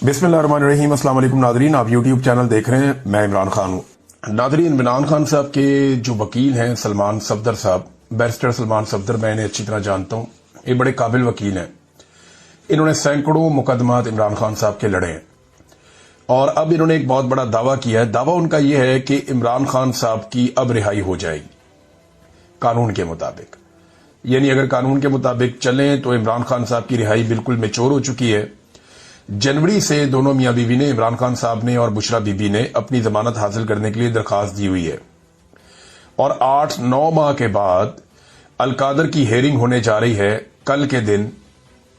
बिस्मिल्लाहिर्रहमानिर्रहीम। अस्सलाम वालेकुम नादरीन, आप यूट्यूब चैनल देख रहे हैं, मैं इमरान खान हूँ। नादरीन, इमरान खान साहब के जो वकील हैं सलमान सफदर साहब, बैरिस्टर सलमान सफदर, मैं इन्हें अच्छी तरह जानता हूँ। ये बड़े काबिल वकील हैं। इन्होंने सैकड़ों मुकदमात इमरान खान साहब के लड़े हैं और अब इन्होंने एक बहुत बड़ा दावा किया है। दावा उनका यह है कि इमरान खान साहब की अब रिहाई हो जाएगी कानून के मुताबिक। यानी अगर कानून के मुताबिक चलें तो इमरान खान साहब की रिहाई बिल्कुल मैच्योर हो चुकी है। जनवरी से दोनों मियां बीवी ने, इमरान खान साहब ने और बुशरा बीबी ने, अपनी जमानत हासिल करने के लिए दरखास्त दी हुई है और 8-9 माह के बाद अलकादर की हेयरिंग होने जा रही है कल के दिन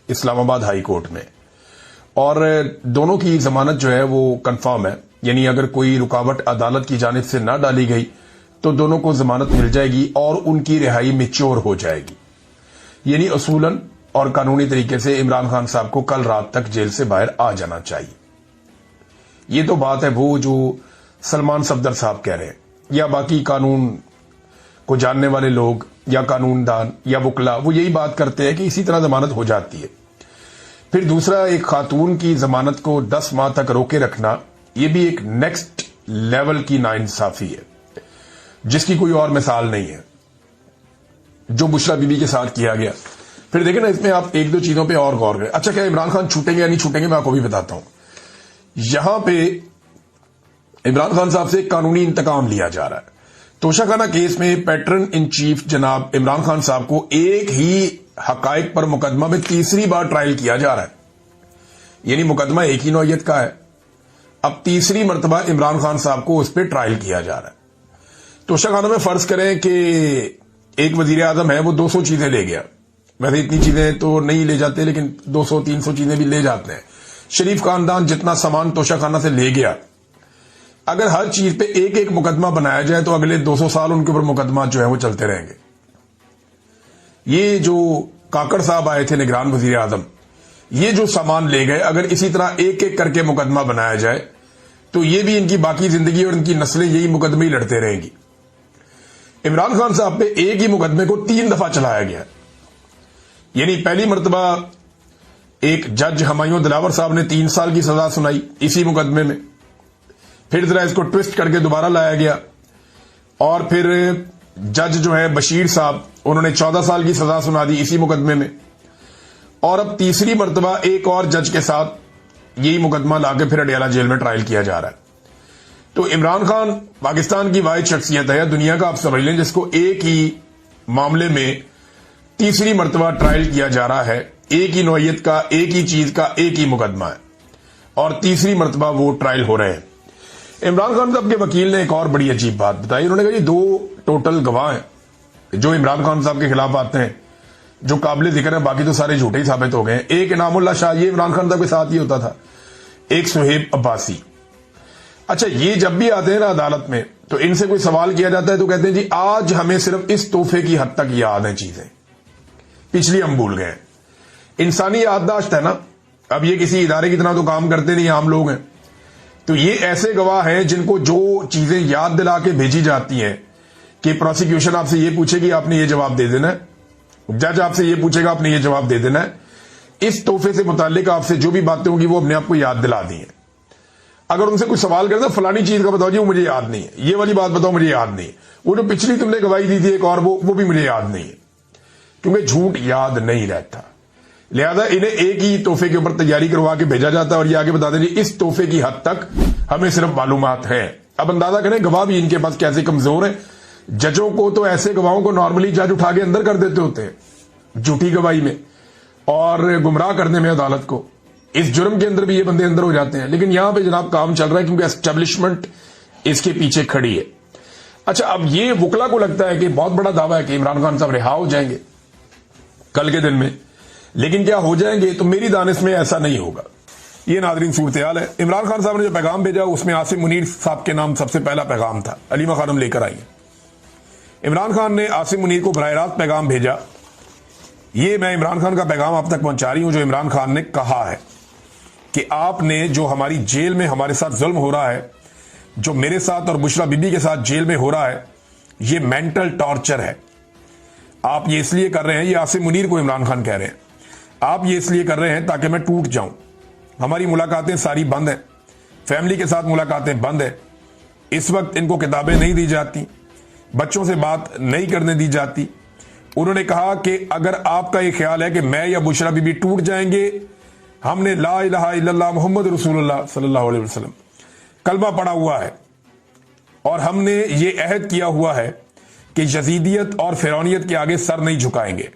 इस्लामाबाद हाई कोर्ट में। और दोनों की जमानत जो है वो कंफर्म है। यानी अगर कोई रुकावट अदालत की जानिब से ना डाली गई तो दोनों को जमानत मिल जाएगी और उनकी रिहाई मैच्योर हो जाएगी। यानी असूलन और कानूनी तरीके से इमरान खान साहब को कल रात तक जेल से बाहर आ जाना चाहिए। ये तो बात है वो जो सलमान सफदर साहब कह रहे हैं, या बाकी कानून को जानने वाले लोग या कानूनदान या वकला वो यही बात करते हैं कि इसी तरह जमानत हो जाती है। फिर दूसरा, एक खातून की जमानत को 10 माह तक रोके रखना, ये भी एक नेक्स्ट लेवल की नाइंसाफी है जिसकी कोई और मिसाल नहीं है, जो बुशरा बीबी के साथ किया गया। फिर देखें ना, इसमें आप एक दो चीजों पे और गौर करें। अच्छा, क्या इमरान खान छूटेंगे या नहीं छूटेंगे, मैं आपको भी बताता हूं। यहां पे इमरान खान साहब से एक कानूनी इंतकाम लिया जा रहा है। तोशाखाना केस में पैटर्न इन चीफ जनाब इमरान खान साहब को एक ही हकायक पर मुकदमा में तीसरी बार ट्रायल किया जा रहा है। यानी मुकदमा एक ही नौयत का है, अब तीसरी मरतबा इमरान खान साहब को उस पर ट्रायल किया जा रहा है। तोशाखाना में फर्ज करें कि एक वजीर आजम है, वो 200 चीजें ले गया। वैसे इतनी चीजें तो नहीं ले जाते, लेकिन 200-300 चीजें भी ले जाते हैं। शरीफ खानदान जितना सामान तोशाखाना से ले गया, अगर हर चीज पे एक एक मुकदमा बनाया जाए तो अगले 200 साल उनके ऊपर मुकदमा जो है वो चलते रहेंगे। ये जो काकड़ साहब आए थे निगरान वजीर आजम, ये जो सामान ले गए, अगर इसी तरह एक एक करके मुकदमा बनाया जाए तो ये भी इनकी बाकी जिंदगी और इनकी नस्लें यही मुकदमे ही लड़ते रहेंगी। इमरान खान साहब पे एक ही मुकदमे को 3 दफा चलाया गया। यानी पहली मरतबा एक जज हमायूं दिलावर साहब ने 3 साल की सजा सुनाई इसी मुकदमे में। फिर जरा इसको ट्विस्ट करके दोबारा लाया गया और फिर जज जो है बशीर साहब, उन्होंने 14 साल की सजा सुना दी इसी मुकदमे में। और अब तीसरी मरतबा एक और जज के साथ यही मुकदमा लाके फिर अडियाला जेल में ट्रायल किया जा रहा है। तो इमरान खान पाकिस्तान की वाहिद शख्सियत है, दुनिया का आप समझ लें, जिसको एक ही मामले में तीसरी मरतबा ट्रायल किया जा रहा है। एक ही नौयत का, एक ही चीज का, एक ही मुकदमा है और तीसरी मरतबा वो ट्रायल हो रहे हैं। इमरान खान साहब के वकील ने एक और बड़ी अजीब बात बताई। उन्होंने कहा ये 2 टोटल गवाह हैं जो इमरान खान साहब के खिलाफ आते हैं, जो काबिल जिक्र है, बाकी तो सारे झूठे ही साबित हो गए। एक इनामुल्लाह शाह, ये इमरान खान साहब के साथ ही होता था। एक सुहेब अब्बासी। अच्छा, ये जब भी आते हैं ना अदालत में तो इनसे कोई सवाल किया जाता है तो कहते हैं जी आज हमें सिर्फ इस तोहफे की हद तक याद है, चीजें पिछली हम भूल गए। इंसानी याददाश्त है ना, अब ये किसी इदारे की तरह तो काम करते नहीं, आम लोग हैं। तो ये ऐसे गवाह हैं जिनको जो चीजें याद दिला के भेजी जाती हैं कि प्रोसिक्यूशन आपसे ये पूछेगी, आपने ये जवाब दे देना है, जज आपसे ये पूछेगा, आपने ये जवाब दे देना है। इस तोहफे से मुतालिक आपसे जो भी बातें होंगी वो अपने आप को याद दिला दी है। अगर उनसे कुछ सवाल करते हैं फलानी चीज का बताओ जी, वो मुझे याद नहीं है, ये वाली बात बताओ, मुझे याद नहीं है, वो जो पिछली तुमने गवाही दी थी एक और, वो भी मुझे याद नहीं है, क्योंकि झूठ याद नहीं रहता। लिहाजा इन्हें एक ही तोहफे के ऊपर तैयारी करवा के भेजा जाता है और ये आगे बता दें इस तोहफे की हद तक हमें सिर्फ मालूमात है। अब अंदाजा करें गवाह भी इनके पास कैसे कमजोर है। जजों को तो ऐसे गवाहों को नॉर्मली जज उठा के अंदर कर देते होते हैं झूठी गवाही में और गुमराह करने में अदालत को। इस जुर्म के अंदर भी ये बंदे अंदर हो जाते हैं, लेकिन यहां पे जनाब काम चल रहा है क्योंकि एस्टेब्लिशमेंट इसके पीछे खड़ी है। अच्छा, अब ये वकला को लगता है कि बहुत बड़ा दावा है कि इमरान खान साहब रिहा हो जाएंगे कल के दिन में, लेकिन क्या हो जाएंगे? तो मेरी दानिश में ऐसा नहीं होगा। ये नादरीन सूरत हाल है। इमरान खान साहब ने जो पैगाम भेजा उसमें आसिम मुनीर साहब के नाम सबसे पहला पैगाम था। अलीमा खानम लेकर आई। इमरान खान ने आसिम मुनीर को बराह रास्त पैगाम भेजा। ये मैं इमरान खान का पैगाम आप तक पहुंचा रही हूं, जो इमरान खान ने कहा है कि आपने जो हमारी जेल में हमारे साथ जुल्म हो रहा है, जो मेरे साथ और बुशरा बीबी के साथ जेल में हो रहा है, ये मेंटल टॉर्चर है। आप ये इसलिए कर रहे हैं, ये आसिम मुनीर को इमरान खान कह रहे हैं, आप ये इसलिए कर रहे हैं ताकि मैं टूट जाऊं, हमारी मुलाकातें सारी बंद है, फैमिली के साथ मुलाकातें बंद है। इस वक्त इनको किताबें नहीं दी जाती, बच्चों से बात नहीं करने दी जाती। उन्होंने कहा कि अगर आपका ये ख्याल है कि मैं या बुशरा बीबी टूट जाएंगे, हमने ला इलाहा इल्लल्लाह मुहम्मद रसूलुल्लाह सल्लल्लाहु अलैहि वसल्लम कलमा पढ़ा हुआ है और हमने ये अहद किया हुआ है कि यजीदियत और फिरौनियत के आगे सर नहीं झुकाएंगे,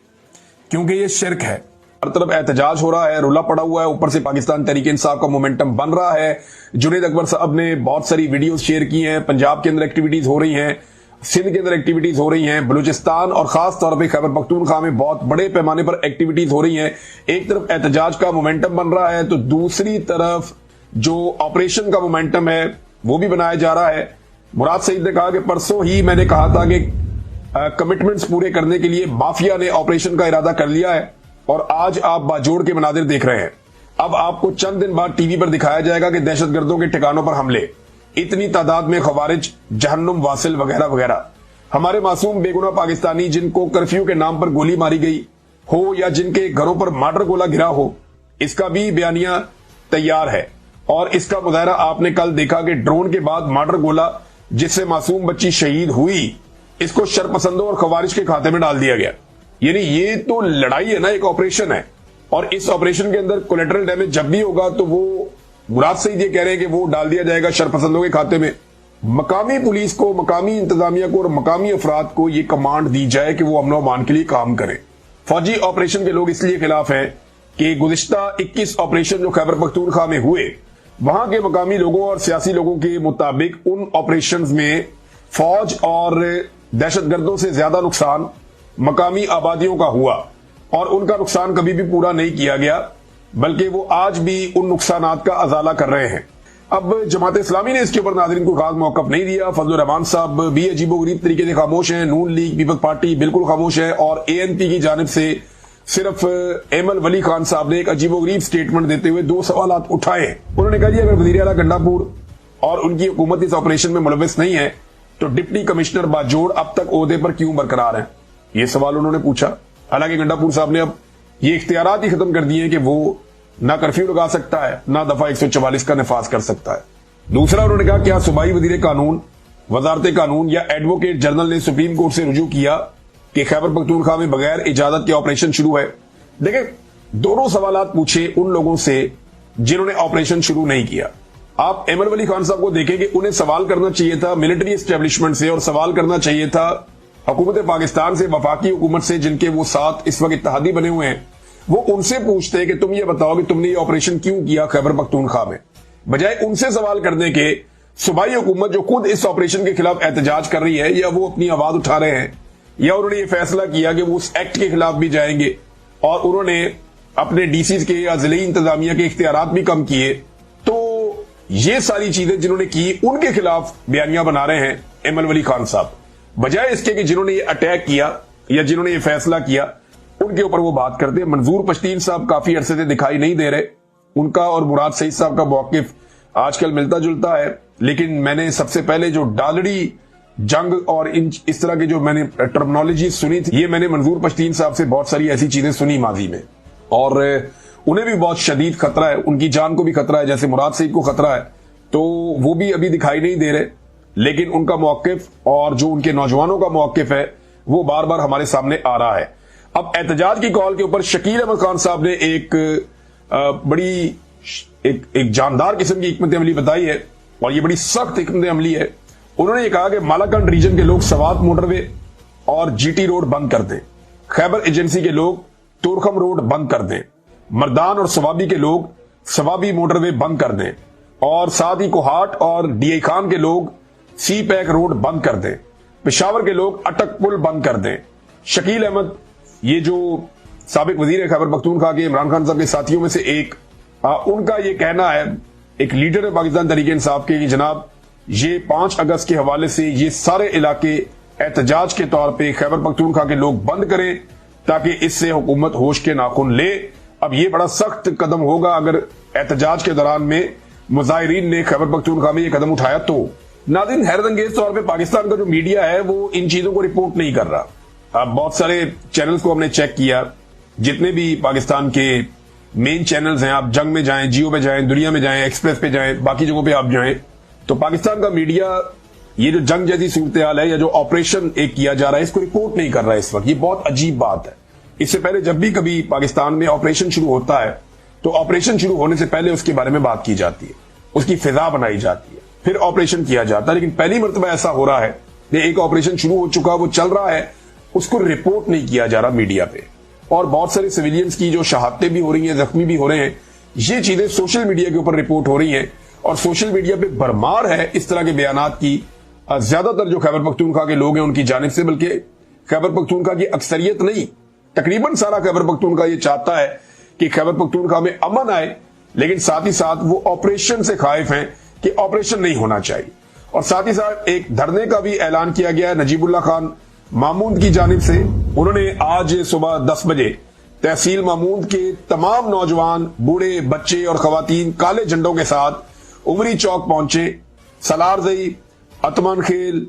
क्योंकि ये शिरक है। हर तरफ एहतजाज हो रहा है, रुला पड़ा हुआ है, ऊपर से पाकिस्तान तहरीक इंसाफ का मोमेंटम बन रहा है। जुनेद अकबर साहब ने बहुत सारी वीडियोस शेयर की हैं, पंजाब के अंदर एक्टिविटीज हो रही हैं, सिंध के अंदर एक्टिविटीज हो रही हैं, बलूचिस्तान और खास तौर पे खैबर पख्तूनख्वा में बहुत बड़े पैमाने पर एक्टिविटीज हो रही हैं। एक तरफ एहतजाज का मोमेंटम बन रहा है तो दूसरी तरफ जो ऑपरेशन का मोमेंटम है वो भी बनाया जा रहा है। मुराद सईद ने कहा कि परसों ही मैंने कहा था कि कमिटमेंट्स पूरे करने के लिए माफिया ने ऑपरेशन का इरादा कर लिया है और आज आप बाजोड़ के मनाजिर देख रहे हैं। अब आपको चंद दिन बाद टीवी पर दिखाया जाएगा कि दहशतगर्दों के ठिकानों पर हमले, इतनी तादाद में खवारिज, जहन्नुम वासिल वगैरह वगैरह। हमारे मासूम बेगुनाह पाकिस्तानी जिनको कर्फ्यू के नाम पर गोली मारी गई हो या जिनके घरों पर मर्डर गोला गिरा हो, इसका भी बयानिया तैयार है। और इसका मुजाहरा आपने कल देखा कि ड्रोन के बाद मर्डर गोला जिससे मासूम बच्ची शहीद हुई, इसको शरपसंदों और खवारिज के खाते में डाल दिया गया। यानी ये तो लड़ाई है ना, एक ऑपरेशन है, और इस ऑपरेशन के अंदर कोलेटरल डैमेज जब भी होगा तो वो मुराद सईद ये कह रहे हैं कि वो डाल दिया जाएगा शरपसंदों के खाते में। मकामी पुलिस को, मकामी इंतजामिया को और मकामी अफराद को ये कमांड दी जाए कि वो अमन व अमान के लिए काम करें। फौजी ऑपरेशन के लोग इसलिए खिलाफ हैं कि गुज़िश्ता 21 ऑपरेशन जो खैबर पख्तूनख्वा में हुए, वहां के मकामी लोगों और सियासी लोगों के मुताबिक उन ऑपरेशंस में फौज और दहशतगर्दों से ज्यादा नुकसान मकामी आबादियों का हुआ और उनका नुकसान कभी भी पूरा नहीं किया गया, बल्कि वो आज भी उन नुकसानात का अजाला कर रहे हैं। अब जमात इस्लामी ने इसके ऊपर नाज़रीन को खास मौक़िफ़ नहीं दिया। फजलुर रहमान साहब भी अजीबोगरीब तरीके से खामोश हैं, नून लीग पीपल्स पार्टी बिल्कुल खामोश है और ANP की जानिब से सिर्फ एमल वली खान साहब ने एक अजीबोगरीब स्टेटमेंट देते हुए 2 सवाल उठाए। उन्होंने कहा अगर वज़ीर आला गंडापुर और उनकी हुकूमत इस ऑपरेशन में मुलव्वस नहीं है तो डिप्टी कमिश्नर बाजोड़ अब तक ओहदे पर क्यों बरकरार हैं, ये सवाल उन्होंने पूछा। हालांकि गंडापुर साहब ने अब ये इख्तियारात ही खत्म कर दिए कि वो ना कर्फ्यू लगा सकता है, ना दफा 144 का नफाज कर सकता है। दूसरा, उन्होंने कहा क्या सूबाई वजीर कानून, वजारत कानून या एडवोकेट जनरल ने सुप्रीम कोर्ट से रुजू किया कि खैबर पख्तूनख्वा में बगैर इजाजत के ऑपरेशन शुरू है। देखिए, दोनों सवालात पूछे उन लोगों से जिन्होंने ऑपरेशन शुरू नहीं किया। आप एमल वली खान साहब को देखें कि उन्हें सवाल करना चाहिए था मिलिट्री एस्टेब्लिशमेंट से और सवाल करना चाहिए था हुकूमत पाकिस्तान से, वफाकी हुकूमत से, जिनके वो साथ इस वक्त इत्तेहादी बने हुए हैं। वो उनसे पूछते हैं कि तुम ये बताओ कि तुमने ये ऑपरेशन क्यों किया खैबर पख्तूनख्वा में, बजाय उनसे सवाल करने के सूबाई हुकूमत जो खुद इस ऑपरेशन के खिलाफ एहतजाज कर रही है, या वो अपनी आवाज उठा रहे हैं, या उन्होंने ये फैसला किया कि वो उस एक्ट के खिलाफ भी जाएंगे और उन्होंने अपने डीसी के या जिले इंतजामिया के इख्तियारात भी कम किए। तो ये सारी चीजें जिन्होंने की उनके खिलाफ बयानिया बना रहे हैं एमल वली खान साहब, बजाय इसके कि जिन्होंने ये अटैक किया या जिन्होंने ये फैसला किया उनके ऊपर वो बात करते हैं। मंजूर पश्तीन साहब काफी अरसे से दिखाई नहीं दे रहे, उनका और मुराद सईद साहब का मौकिफ आजकल मिलता जुलता है, लेकिन मैंने सबसे पहले जो डालड़ी जंग और इस तरह की जो मैंने टर्मिनोलॉजी सुनी थी, ये मैंने मंजूर पश्तीन साहब से बहुत सारी ऐसी चीजें सुनी माजी में, और उन्हें भी बहुत शदीद खतरा है, उनकी जान को भी खतरा है, जैसे मुराद सईद को खतरा है। तो वो भी अभी दिखाई नहीं दे रहे, लेकिन उनका मौकिफ और जो उनके नौजवानों का मौकिफ है वो बार बार हमारे सामने आ रहा है। अब एहतजाज की कॉल के ऊपर शकील अहमद खान साहब ने एक बड़ी एक जानदार किस्म की हिकमत अमली बताई है, और ये बड़ी सख्त हिकमत अमली है। उन्होंने ये कहा कि मालाकंड रीजन के लोग सवात मोटरवे और GT रोड बंद कर दें, खैबर एजेंसी के लोग तुरखम रोड बंद कर दें, मर्दान और सवाबी के लोग सवाबी मोटरवे बंद कर दें, और साथ ही कोहाट और DI खान के लोग सी पैक रोड बंद कर दें, पेशावर के लोग अटक पुल बंद कर दें। शकील अहमद, ये जो साबिक वजीर है खैबर पख्तूनख्वा के, इमरान खान साहब के साथियों में से एक, उनका ये कहना है, एक लीडर है पाकिस्तान तहरीक इंसाफ के, कि जनाब ये 5 अगस्त के हवाले से ये सारे इलाके एहतजाज के तौर पे खैबर पख्तूनख्वा के लोग बंद करें ताकि इससे हुकूमत होश के नाखून ले। अब ये बड़ा सख्त कदम होगा अगर एहतजाज के दौरान में मुजाहिरीन ने खैबर पख्तूनख्वा में ये कदम उठाया तो। नाज़रीन, हैरत अंगेज तौर पे पाकिस्तान का जो मीडिया है वो इन चीजों को रिपोर्ट नहीं कर रहा। अब बहुत सारे चैनल्स को हमने चेक किया, जितने भी पाकिस्तान के मेन चैनल्स हैं, आप जंग में जाएं, जियो पे जाएं, दुनिया में जाएं, एक्सप्रेस पे जाएं, बाकी जगहों पे आप जाएं, तो पाकिस्तान का मीडिया ये जो जंग जैसी सूरत हाल है या जो ऑपरेशन एक किया जा रहा है इसको रिपोर्ट नहीं कर रहा है इस वक्त। ये बहुत अजीब बात है। इससे पहले जब भी कभी पाकिस्तान में ऑपरेशन शुरू होता है तो ऑपरेशन शुरू होने से पहले उसके बारे में बात की जाती है, उसकी फिजा बनाई जाती है, फिर ऑपरेशन किया जाता है। लेकिन पहली मर्तबा ऐसा हो रहा है कि एक ऑपरेशन शुरू हो चुका, वो चल रहा है, उसको रिपोर्ट नहीं किया जा रहा मीडिया पे, और बहुत सारे सिविलियंस की जो शहादतें भी हो रही हैं, जख्मी भी हो रहे हैं, ये चीजें सोशल मीडिया के ऊपर रिपोर्ट हो रही हैं। और सोशल मीडिया पे भरमार है इस तरह के बयानात की, ज्यादातर जो खैबर पख्तूनख्वा के लोग हैं उनकी जानिब से, बल्कि खैबर पख्तूनख्वा की अक्सरियत नहीं, तकरीबन सारा खैबर पख्तूनख्वा ये चाहता है कि खैबर पख्तूनख्वा में अमन आए, लेकिन साथ ही साथ वो ऑपरेशन से खाइफ हैं कि ऑपरेशन नहीं होना चाहिए। और साथ ही साथ एक धरने का भी ऐलान किया गया है नजीबुल्लाह खान मामूद की जानिब से। उन्होंने आज सुबह 10 बजे तहसील मामूद के तमाम नौजवान, बूढ़े, बच्चे और खवातीन काले झंडों के साथ उमरी चौक पहुंचे। सलारजई, अतमन खेल,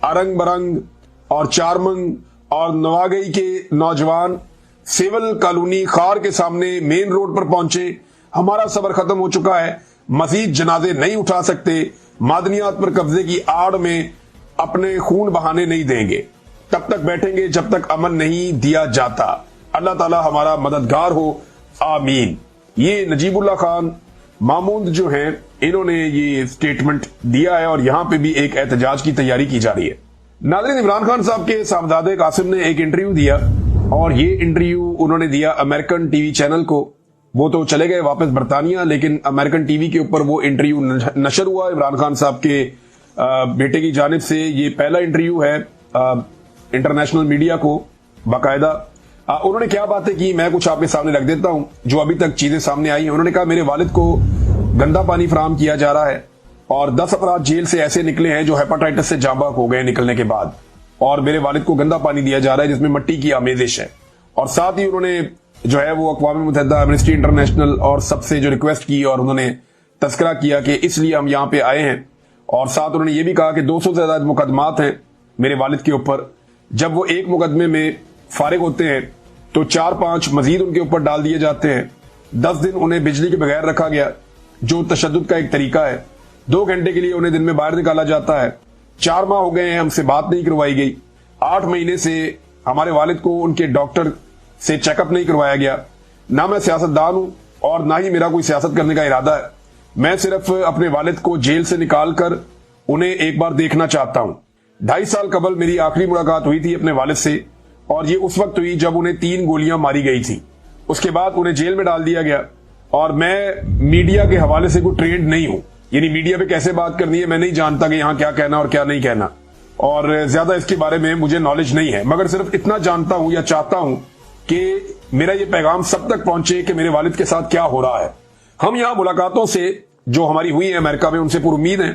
अरंग बरंग और चारमंग और नवागई के नौजवान सिविल कॉलोनी खार के सामने मेन रोड पर पहुंचे। हमारा सबर खत्म हो चुका है, मजीद जनाजे नहीं उठा सकते, मादनियात पर कब्जे की आड़ में अपने खून बहाने नहीं देंगे, तब तक बैठेंगे जब तक अमन नहीं दिया जाता। अल्लाह ताला हमारा मददगार हो, आमीन। ये नजीबुल्लाह खान मामूद जो हैं, इन्होंने ये स्टेटमेंट दिया है और यहां पे भी एक एहतजाज की तैयारी की जा रही है। नाज़रीन, इमरान खान साहब के साहबजादे कासिम ने एक इंटरव्यू दिया और ये इंटरव्यू उन्होंने दिया अमेरिकन टीवी चैनल को। वो तो चले गए वापस बरतानिया, लेकिन अमेरिकन टीवी के ऊपर वो इंटरव्यू नशर हुआ इमरान खान साहब के बेटे की जानिब से। ये पहला इंटरव्यू है इंटरनेशनल मीडिया को बाकायदा। उन्होंने क्या बातें की मैं कुछ आपके सामने रख देता हूं जो अभी तक चीजें सामने आई हैं। उन्होंने कहा मेरे वालिद को गंदा पानी फराहम किया जा रहा है और 10 अफराद जेल से ऐसे निकले हैं जो हेपेटाइटिस से जाँ बाक हो गए निकलने के बाद, और मेरे वालिद को गंदा पानी दिया जा रहा है जिसमें मिट्टी की आमेजिश है। और साथ ही उन्होंने जो है वो अक़वाम मुत्तहिदा, एमनेस्टी इंटरनेशनल और सबसे जो रिक्वेस्ट की और उन्होंने तस्करा किया कि इसलिए हम यहाँ पे आए हैं। और साथ उन्होंने ये भी कहा कि 200 से ज्यादा मुकदमात हैं मेरे वालिद के ऊपर। जब वो एक मुकदमे में फारिग होते हैं तो 4-5 मजीद उनके ऊपर डाल दिए जाते हैं। 10 दिन उन्हें बिजली के बगैर रखा गया जो तशद्दुद का एक तरीका है। 2 घंटे के लिए उन्हें दिन में बाहर निकाला जाता है। 4 माह हो गए हैं, हमसे बात नहीं करवाई गई। 8 महीने से हमारे वालिद को उनके डॉक्टर से चेकअप नहीं करवाया गया। ना मैं सियासतदान हूं और ना ही मेरा कोई सियासत करने का इरादा है। मैं सिर्फ अपने वालिद को जेल से निकाल कर उन्हें एक बार देखना चाहता हूं। 2.5 साल कबल मेरी आखिरी मुलाकात हुई थी अपने वालिद से और ये उस वक्त हुई जब उन्हें 3 गोलियां मारी गई थी। उसके बाद उन्हें जेल में डाल दिया गया। और मैं मीडिया के हवाले से कोई ट्रेंड नहीं हूं, यानी मीडिया पे कैसे बात करनी है मैं नहीं जानता कि यहां क्या कहना और क्या नहीं कहना, और ज्यादा इसके बारे में मुझे नॉलेज नहीं है। मगर सिर्फ इतना जानता हूं या चाहता हूं कि मेरा ये पैगाम सब तक पहुंचे कि मेरे वालिद के साथ क्या हो रहा है। हम यहां मुलाकातों से जो हमारी हुई है अमेरिका में उनसे पूरी उम्मीद है।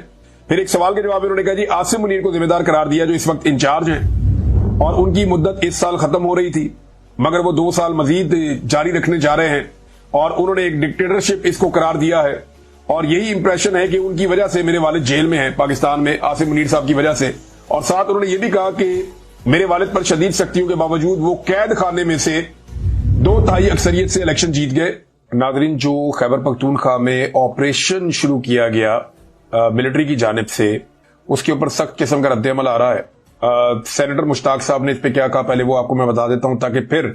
फिर एक सवाल के जवाब में उन्होंने कहा जी आसिम मुनीर को जिम्मेदार करार दिया जो इस वक्त इंचार्ज हैं और उनकी मुद्दत इस साल खत्म हो रही थी मगर वो 2 साल मजीद जारी रखने जा रहे हैं और उन्होंने एक डिक्टेटरशिप इसको करार दिया है। और यही इंप्रेशन है कि उनकी वजह से मेरे वालिद जेल में है पाकिस्तान में, आसिम मुनीर साहब की वजह से। और साथ उन्होंने ये भी कहा कि मेरे वालिद पर शदीद सख्तियों के बावजूद वो कैद खाने में से 2/3 अक्सरियत से इलेक्शन जीत गए। नाजरीन, जो खैबर पख्तूनख्वा में ऑपरेशन शुरू किया गया मिलिट्री की जानिब से, उसके ऊपर सख्त किस्म का रद्द-ए-अमल आ रहा है। सेनेटर मुश्ताक साहब ने इस पे क्या कहा पहले वो आपको मैं बता देता हूं ताकि फिर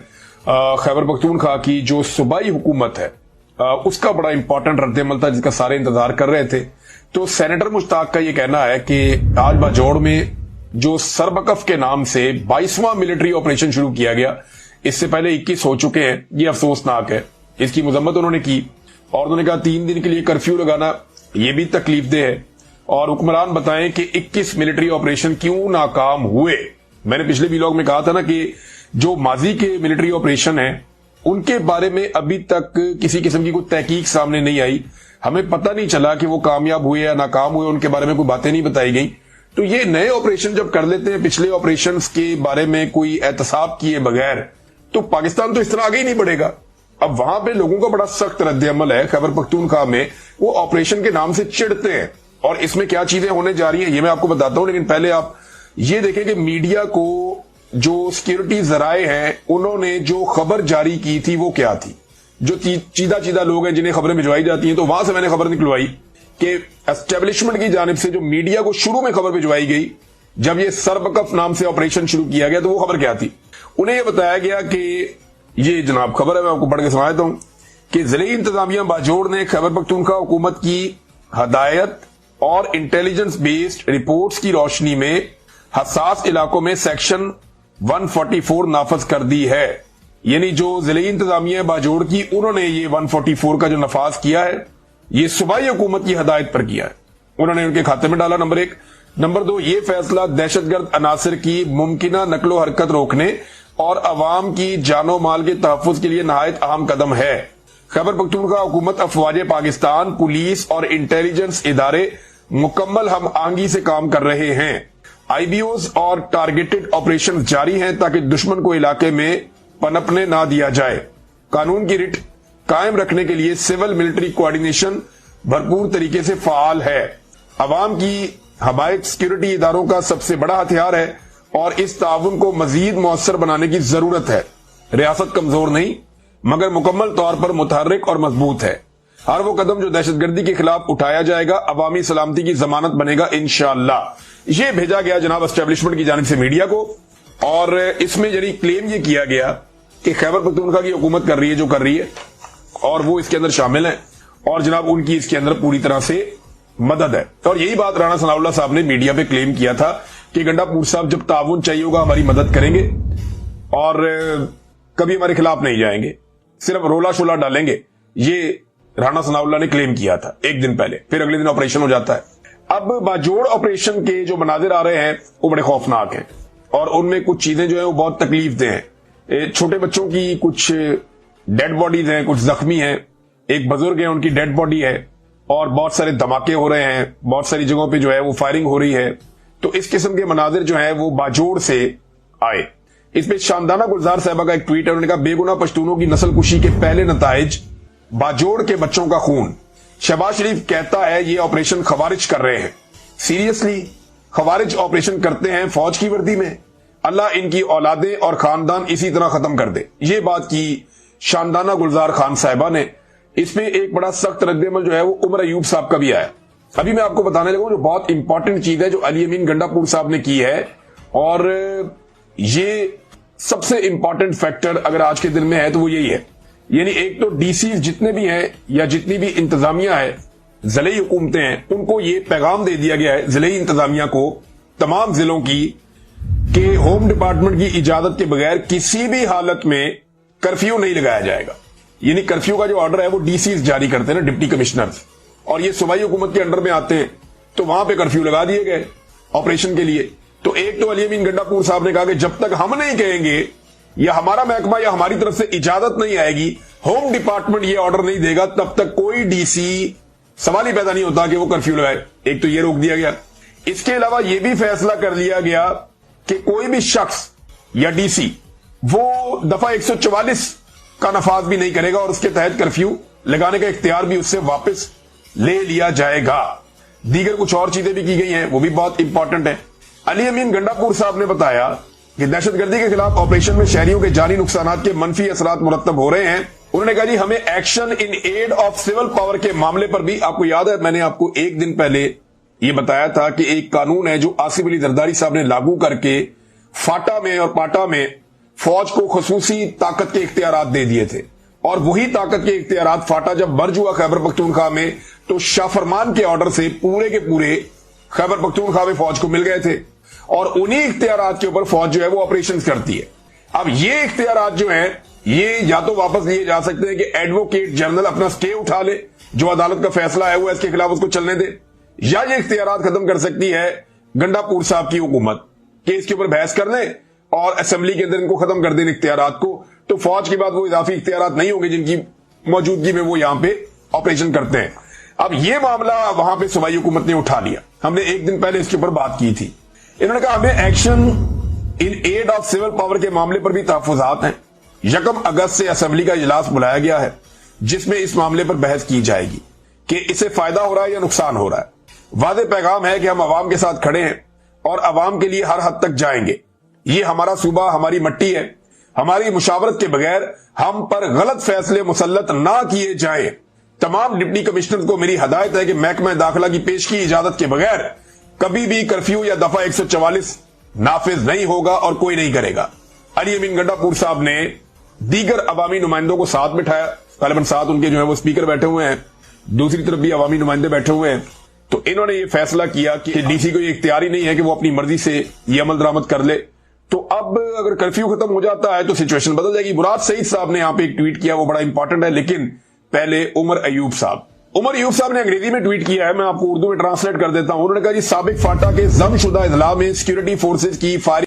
खैबर पख्तूनख्वा की जो सूबाई हुकूमत है उसका बड़ा इंपॉर्टेंट रद्द-ए-अमल था जिसका सारे इंतजार कर रहे थे। तो सेनेटर मुश्ताक का ये कहना है कि आज बाजौड़ में जो सरबकफ के नाम से 22वां मिलिट्री ऑपरेशन शुरू किया गया, इससे पहले 21 हो चुके हैं। ये अफसोसनाक है, इसकी मजम्मत उन्होंने की और उन्होंने कहा 3 दिन के लिए कर्फ्यू लगाना ये भी तकलीफ दे है और हुक्मरान बताएं कि 21 मिलिट्री ऑपरेशन क्यों नाकाम हुए। मैंने पिछले व्लॉग में कहा था ना कि जो माजी के मिलिट्री ऑपरेशन हैं उनके बारे में अभी तक किसी किस्म की कोई तहकीक सामने नहीं आई। हमें पता नहीं चला कि वो कामयाब हुए या नाकाम हुए, उनके बारे में कोई बातें नहीं बताई गई। तो ये नए ऑपरेशन जब कर लेते हैं पिछले ऑपरेशन के बारे में कोई एहतसाब किए बगैर, तो पाकिस्तान तो इस तरह आगे ही नहीं बढ़ेगा। अब वहां पे लोगों का बड़ा सख्त रद्द-ए-अमल है। खैबर पख्तूनख्वा में वो ऑपरेशन के नाम से चिढ़ते हैं और इसमें क्या चीजें होने जा रही हैं ये मैं आपको बताता हूं। लेकिन पहले आप ये देखें कि मीडिया को जो सिक्योरिटी जराए हैं उन्होंने जो खबर जारी की थी वो क्या थी। جو چیدہ لوگ ہیں جنہیں خبریں بھجوائی جاتی ہیں، تو وہاں سے میں نے خبر نکلوائی کہ اسٹیبلشمنٹ کی جانب سے جو میڈیا کو شروع میں خبر بھجوائی گئی جب یہ سربکف نام سے آپریشن شروع کیا گیا، تو وہ خبر کیا تھی؟ انہیں یہ بتایا گیا کہ یہ جناب خبر ہے، میں آپ کو پڑھ کے سنا دیتا ہوں کہ ضلعی انتظامیہ باجوڑ نے خیبر پختونخوا حکومت کی ہدایت اور انٹیلیجنس بیسڈ رپورٹس کی روشنی میں حساس علاقوں میں سیکشن 144 نافذ کر دی ہے۔ یعنی جو ضلعی انتظامیہ باجوڑ کی، انہوں نے یہ 144 کا جو نفاذ کیا ہے، یہ صوبائی حکومت کی ہدایت پر کیا ہے، انہوں نے ان کے کھاتے میں ڈالا۔ نمبر 1۔ نمبر 2، یہ فیصلہ دہشت گرد عناصر کی ممکنہ نقل و حرکت روکنے اور عوام کی جان و مال کے تحفظ کے لیے نہایت اہم قدم ہے۔ خیبر پختونخوا حکومت، افواج پاکستان، پولیس اور انٹیلیجنس ادارے مکمل ہم آہنگی سے کام کر رہے ہیں۔ آئی بی اوز اور ٹارگیٹڈ آپریشن جاری ہیں تاکہ دشمن کو علاقے میں پنپنے نہ دیا جائے۔ قانون کی رٹ قائم رکھنے کے لیے سول ملٹری کوآرڈینیشن بھرپور طریقے سے فعال ہے۔ عوام کی حمایت سیکورٹی اداروں کا سب سے بڑا ہتھیار ہے اور اس تعاون کو مزید مؤثر بنانے کی ضرورت ہے۔ ریاست کمزور نہیں مگر مکمل طور پر متحرک اور مضبوط ہے۔ ہر وہ قدم جو دہشت گردی کے خلاف اٹھایا جائے گا عوامی سلامتی کی ضمانت بنے گا انشاءاللہ۔ یہ بھیجا گیا جناب اسٹیبلشمنٹ کی جانب سے میڈیا کو، اور اس میں یعنی کلیم یہ کیا گیا کہ خیبر پختونخوا کی حکومت کر رہی ہے جو کر رہی ہے، اور وہ اس کے اندر شامل ہیں، اور جناب ان کی اس کے اندر پوری طرح سے مدد ہے۔ اور یہی بات رانا ثناء اللہ صاحب نے میڈیا پہ کلیم کیا تھا کہ گنڈا پور صاحب جب تعاون چاہیے ہوگا ہماری مدد کریں گے اور کبھی ہمارے خلاف نہیں جائیں گے، صرف رولا شولا ڈالیں گے۔ یہ رانا ثناء اللہ نے کلیم کیا تھا ایک دن پہلے، پھر اگلے دن آپریشن ہو جاتا ہے۔ اب باجوڑ آپریشن کے جو مناظر آ رہے ہیں وہ بڑے خوفناک ہیں، اور ان میں کچھ چیزیں جو ہیں وہ بہت تکلیف دہ ہیں۔ چھوٹے بچوں کی کچھ ڈیڈ باڈیز ہیں، کچھ زخمی ہیں، ایک بزرگ ہیں ان کی ڈیڈ باڈی ہے، اور بہت سارے دھماکے ہو رہے ہیں، بہت ساری جگہوں پہ جو ہے وہ فائرنگ ہو رہی ہے۔ تو اس قسم کے مناظر جو ہیں وہ باجوڑ سے آئے۔ اس پہ شاندانہ گلزار صاحبہ کا ایک ٹویٹ ہے، انہوں نے کہا بے گناہ پشتونوں کی نسل کشی کے پہلے نتائج باجوڑ کے بچوں کا خون۔ شہباز شریف کہتا ہے یہ آپریشن خوارج کر رہے ہیں۔ سیریسلی خوارج آپریشن کرتے ہیں فوج کی وردی میں؟ اللہ ان کی اولادیں اور خاندان اسی طرح ختم کر دے۔ یہ بات کی شاندانہ گلزار خان صاحبہ نے۔ اس میں ایک بڑا سخت رد عمل جو ہے وہ عمر ایوب صاحب کا بھی آیا۔ ابھی میں آپ کو بتانے لگا ہوں جو بہت امپورٹنٹ چیز ہے جو علی امین گنڈا پور صاحب نے کی ہے، اور یہ سب سے امپورٹنٹ فیکٹر اگر آج کے دن میں ہے تو وہ یہی ہے۔ یعنی ایک تو ڈی سی جتنے بھی ہیں یا جتنی بھی انتظامیہ ہے، ضلعی حکومتیں ہیں، ان کو یہ پیغام دے دیا گیا ہے ضلعی انتظامیہ کو، تمام ضلعوں کی، کہ ہوم ڈپارٹمنٹ کی اجازت کے بغیر کسی بھی حالت میں کرفیو نہیں لگایا جائے گا۔ یعنی کرفیو کا جو آرڈر ہے وہ ڈی سیز جاری کرتے ہیں نا، ڈپٹی کمشنرز، اور یہ صوبائی حکومت کے انڈر میں آتے ہیں، تو وہاں پہ کرفیو لگا دیے گئے آپریشن کے لیے۔ تو ایک تو علی امین گنڈا پور صاحب نے کہا کہ جب تک ہم نہیں کہیں گے یا ہمارا محکمہ یا ہماری طرف سے اجازت نہیں آئے گی، ہوم ڈپارٹمنٹ یہ آرڈر نہیں دے گا، تب تک کوئی ڈی سی سوال ہی پیدا نہیں ہوتا کہ وہ کرفیو لگائے۔ ایک تو یہ روک دیا گیا۔ اس کے علاوہ یہ بھی فیصلہ کر لیا گیا کہ کوئی بھی شخص یا ڈی سی وہ دفعہ 144 کا نفاذ بھی نہیں کرے گا، اور اس کے تحت کرفیو لگانے کا اختیار بھی اس سے واپس لے لیا جائے گا۔ دیگر کچھ اور چیزیں بھی کی گئی ہیں، وہ بھی بہت امپورٹنٹ ہیں۔ علی امین گنڈا پور صاحب نے بتایا کہ دہشت گردی کے خلاف آپریشن میں شہریوں کے جانی نقصانات کے منفی اثرات مرتب ہو رہے ہیں۔ انہوں نے کہا جی ہمیں action in aid of civil power کے معاملے پر بھی، آپ کو یاد ہے میں نے آپ کو ایک دن پہلے یہ بتایا تھا کہ ایک قانون ہے جو آصف علی زرداری صاحب نے لاگو کر کے فاٹا میں اور پاٹا میں فوج کو خصوصی طاقت کے اختیارات دے دیے تھے، اور وہی طاقت کے اختیارات فاٹا جب مرج ہوا خیبر پختونخوا میں تو شاہ فرمان کے آرڈر سے پورے کے پورے خیبر پختونخوا میں فوج کو مل گئے تھے، اور انہی اختیارات کے اوپر فوج جو ہے وہ آپریشن کرتی ہے۔ اب یہ اختیارات جو ہیں یہ یا تو واپس لیے جا سکتے ہیں کہ ایڈوکیٹ جنرل اپنا سٹے اٹھا لے، جو عدالت کا فیصلہ ہے وہ اس کے خلاف اس کو چلنے دے، یا یہ اختیارات ختم کر سکتی ہے گنڈا پور صاحب کی حکومت کہ اس کے اوپر بحث کر لیں اور اسمبلی کے اندر ان کو ختم کر دیں اختیارات کو، تو فوج کے بعد وہ اضافی اختیارات نہیں ہوں گے جن کی موجودگی میں وہ یہاں پہ آپریشن کرتے ہیں۔ اب یہ معاملہ وہاں پہ صوبائی حکومت نے اٹھا لیا، ہم نے ایک دن پہلے اس کے اوپر بات کی تھی۔ انہوں نے کہا ہمیں action in aid of civil power کے معاملے پر بھی تحفظات ہیں۔ 1 اگست سے اسمبلی کا اجلاس بلایا گیا ہے جس میں اس معاملے پر بحث کی جائے گی کہ اسے فائدہ ہو رہا ہے یا نقصان ہو رہا ہے۔ واضح پیغام ہے کہ ہم عوام کے ساتھ کھڑے ہیں اور عوام کے لیے ہر حد تک جائیں گے۔ یہ ہمارا صوبہ، ہماری مٹی ہے، ہماری مشاورت کے بغیر ہم پر غلط فیصلے مسلط نہ کیے جائیں۔ تمام ڈپٹی کمشنر کو میری ہدایت ہے کہ محکمہ داخلہ کی پیشگی اجازت کے بغیر کبھی بھی کرفیو یا دفعہ 144 نافذ نہیں ہوگا اور کوئی نہیں کرے گا۔ علی امین گڈھا پور صاحب نے دیگر عوامی نمائندوں کو ساتھ بٹھایا، غالباً ساتھ ان کے جو ہے وہ اسپیکر بیٹھے ہوئے ہیں، دوسری طرف بھی عوامی نمائندے بیٹھے ہوئے ہیں، تو انہوں نے یہ فیصلہ کیا کہ ڈی سی کو یہ اختیار ہی نہیں ہے کہ وہ اپنی مرضی سے یہ عمل درآمد کر لے۔ تو اب اگر کرفیو ختم ہو جاتا ہے تو سچویشن بدل جائے گی۔ مراد سعید صاحب نے یہاں پہ ایک ٹویٹ کیا، وہ بڑا امپورٹنٹ ہے، لیکن پہلے عمر ایوب صاحب نے انگریزی میں ٹویٹ کیا ہے، میں آپ کو اردو میں ٹرانسلیٹ کر دیتا ہوں۔ انہوں نے کہا جی سابق فاٹا کے ضم شدہ اضلاع میں سیکورٹی فورسز کی فائرنگ